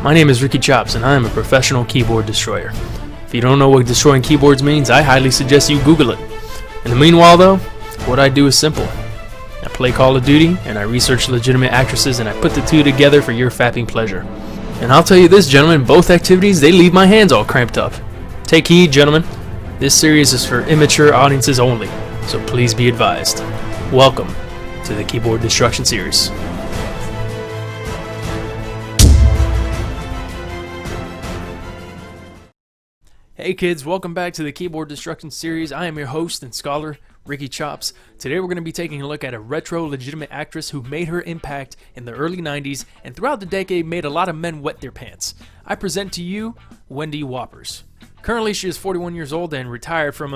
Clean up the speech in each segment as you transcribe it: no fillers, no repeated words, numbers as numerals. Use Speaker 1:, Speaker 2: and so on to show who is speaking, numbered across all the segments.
Speaker 1: My name is Ricky Chops and I am a professional keyboard destroyer. If you don't know what destroying keyboards means, I highly suggest you Google it. In the meanwhile though, what I do is simple. I play Call of Duty and I research legitimate actresses and I put the two together for your fapping pleasure. And I'll tell you this, gentlemen, both activities, they leave my hands all cramped up. Take heed, gentlemen. This series is for immature audiences only, so please be advised. Welcome to the Keyboard Destruction Series. Hey kids, welcome back to the Keyboard Destruction Series. I am your host and scholar, Ricky Chops. Today we're going to be taking a look at a retro legitimate actress who made her impact in the early 90s and throughout the decade made a lot of men wet their pants. I present to you Wendy Whoppers. Currently she is 41 years old and retired from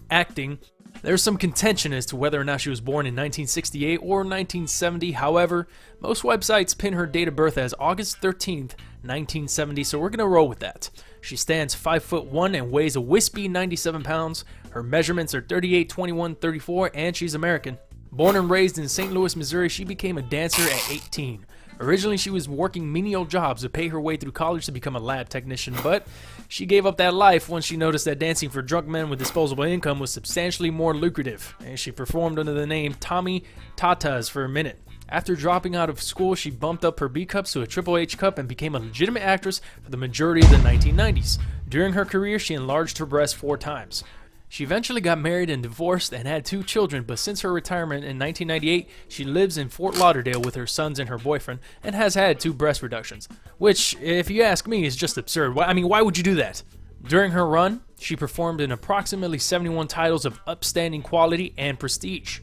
Speaker 1: acting. There's some contention as to whether or not she was born in 1968 or 1970. However, most websites pin her date of birth as August 13th, 1970, so we're going to roll with that. She stands 5'1" and weighs a wispy 97 pounds. Her measurements are 38, 21, 34, and she's American. Born and raised in St. Louis, Missouri, she became a dancer at 18. Originally, she was working menial jobs to pay her way through college to become a lab technician, but she gave up that life once she noticed that dancing for drunk men with disposable income was substantially more lucrative, and she performed under the name Tommy Tatas for a minute. After dropping out of school, she bumped up her B cups to a Triple H cup and became a legitimate actress for the majority of the 1990s. During her career, she enlarged her breasts 4 times. She eventually got married and divorced and had 2 children, but since her retirement in 1998, she lives in Fort Lauderdale with her sons and her boyfriend and has had 2 breast reductions, which, if you ask me, is just absurd. Why would you do that? During her run, she performed in approximately 71 titles of upstanding quality and prestige.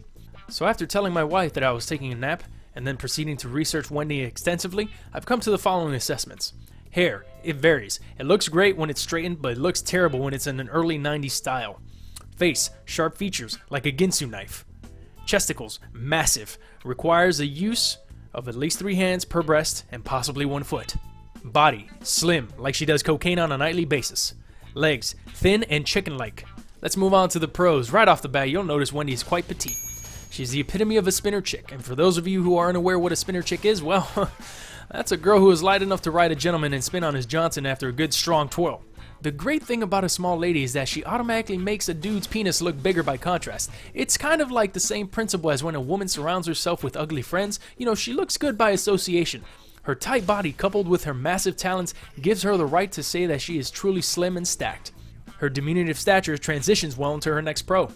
Speaker 1: So after telling my wife that I was taking a nap and then proceeding to research Wendy extensively, I've come to the following assessments. Hair, it varies. It looks great when it's straightened, but it looks terrible when it's in an early 90s style. Face, sharp features, like a Ginsu knife. Chesticles, massive. Requires the use of at least 3 hands per breast and possibly 1 foot. Body, slim, like she does cocaine on a nightly basis. Legs, thin and chicken-like. Let's move on to the pros. Right off the bat, you'll notice Wendy is quite petite. She's the epitome of a spinner chick, and for those of you who are unaware what a spinner chick is, well, that's a girl who is light enough to ride a gentleman and spin on his Johnson after a good strong twirl. The great thing about a small lady is that she automatically makes a dude's penis look bigger by contrast. It's kind of like the same principle as when a woman surrounds herself with ugly friends. You know, she looks good by association. Her tight body coupled with her massive talents gives her the right to say that she is truly slim and stacked. Her diminutive stature transitions well into her next pro.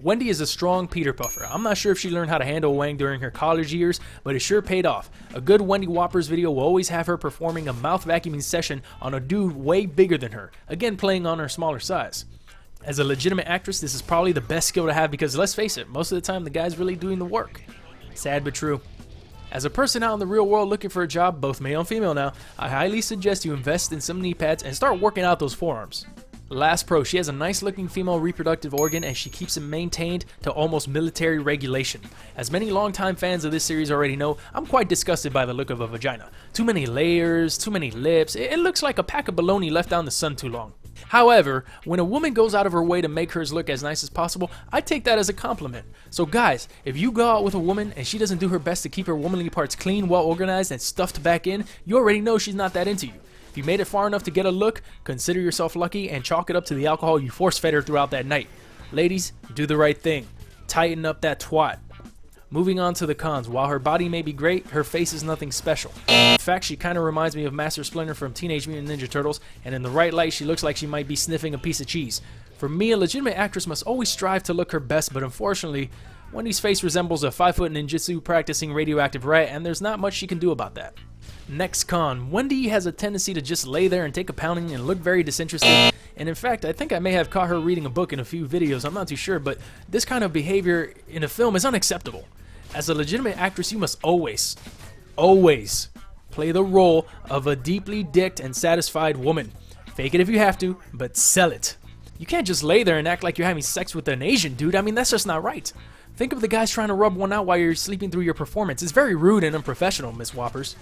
Speaker 1: Wendy is a strong Peter Puffer. I'm not sure if she learned how to handle Wang during her college years, but it sure paid off. A good Wendy Whoppers video will always have her performing a mouth vacuuming session on a dude way bigger than her, again playing on her smaller size. As a legitimate actress, this is probably the best skill to have because let's face it, most of the time the guy's really doing the work. Sad but true. As a person out in the real world looking for a job, both male and female now, I highly suggest you invest in some knee pads and start working out those forearms. Last pro, she has a nice looking female reproductive organ and she keeps it maintained to almost military regulation. As many longtime fans of this series already know, I'm quite disgusted by the look of a vagina. Too many layers, too many lips, it looks like a pack of bologna left out in the sun too long. However, when a woman goes out of her way to make hers look as nice as possible, I take that as a compliment. So guys, if you go out with a woman and she doesn't do her best to keep her womanly parts clean, well organized, and stuffed back in, you already know she's not that into you. If you made it far enough to get a look, consider yourself lucky and chalk it up to the alcohol you force-fed her throughout that night. Ladies, do the right thing. Tighten up that twat. Moving on to the cons. While her body may be great, her face is nothing special. In fact, she kind of reminds me of Master Splinter from Teenage Mutant Ninja Turtles, and in the right light, she looks like she might be sniffing a piece of cheese. For me, a legitimate actress must always strive to look her best, but unfortunately, Wendy's face resembles a 5-foot ninjutsu practicing radioactive rat, and there's not much she can do about that. Next con, Wendy has a tendency to just lay there and take a pounding and look very disinterested, and in fact, I think I may have caught her reading a book in a few videos, I'm not too sure, but this kind of behavior in a film is unacceptable. As a legitimate actress, you must always play the role of a deeply dicked and satisfied woman. Fake it if you have to, but sell it. You can't just lay there and act like you're having sex with an Asian dude. I mean, that's just not right. Think of the guys trying to rub one out while you're sleeping through your performance. It's very rude and unprofessional, Miss Whoppers.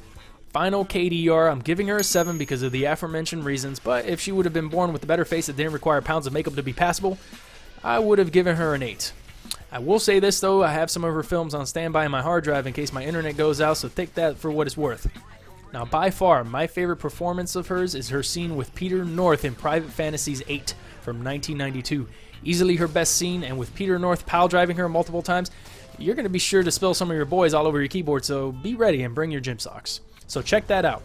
Speaker 1: Final KDR, I'm giving her a 7 because of the aforementioned reasons, but if she would have been born with a better face that didn't require pounds of makeup to be passable, I would have given her an 8. I will say this though, I have some of her films on standby in my hard drive in case my internet goes out, so take that for what it's worth. Now, by far, my favorite performance of hers is her scene with Peter North in Private Fantasies 8 from 1992. Easily her best scene, and with Peter North pile driving her multiple times, you're going to be sure to spill some of your boys all over your keyboard, so be ready and bring your gym socks. So check that out.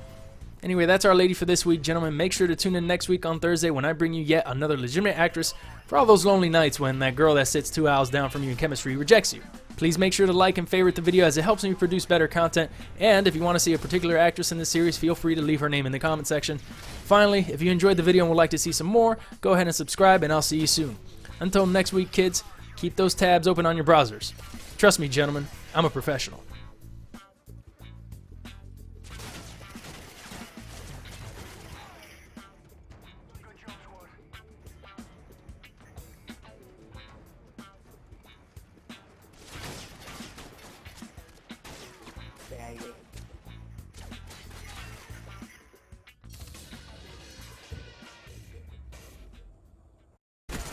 Speaker 1: Anyway, that's our lady for this week, gentlemen. Make sure to tune in next week on Thursday when I bring you yet another legitimate actress for all those lonely nights when that girl that sits 2 aisles down from you in chemistry rejects you. Please make sure to like and favorite the video as it helps me produce better content, and if you want to see a particular actress in this series, feel free to leave her name in the comment section. Finally, if you enjoyed the video and would like to see some more, go ahead and subscribe, and I'll see you soon. Until next week, kids, keep those tabs open on your browsers. Trust me, gentlemen, I'm a professional.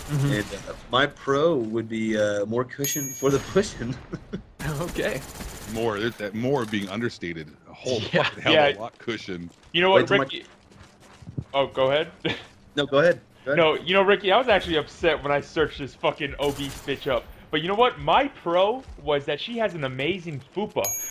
Speaker 2: And my pro would be more cushion for the pushing.
Speaker 1: Okay.
Speaker 3: More, that more being understated. A whole
Speaker 4: Yeah,
Speaker 3: fucking hell of a lot cushion.
Speaker 4: You know what, Ricky? Oh, go ahead.
Speaker 2: No, go ahead.
Speaker 4: No, you know, Ricky, I was actually upset when I searched this fucking obese bitch up. But you know what? My pro was that she has an amazing fupa.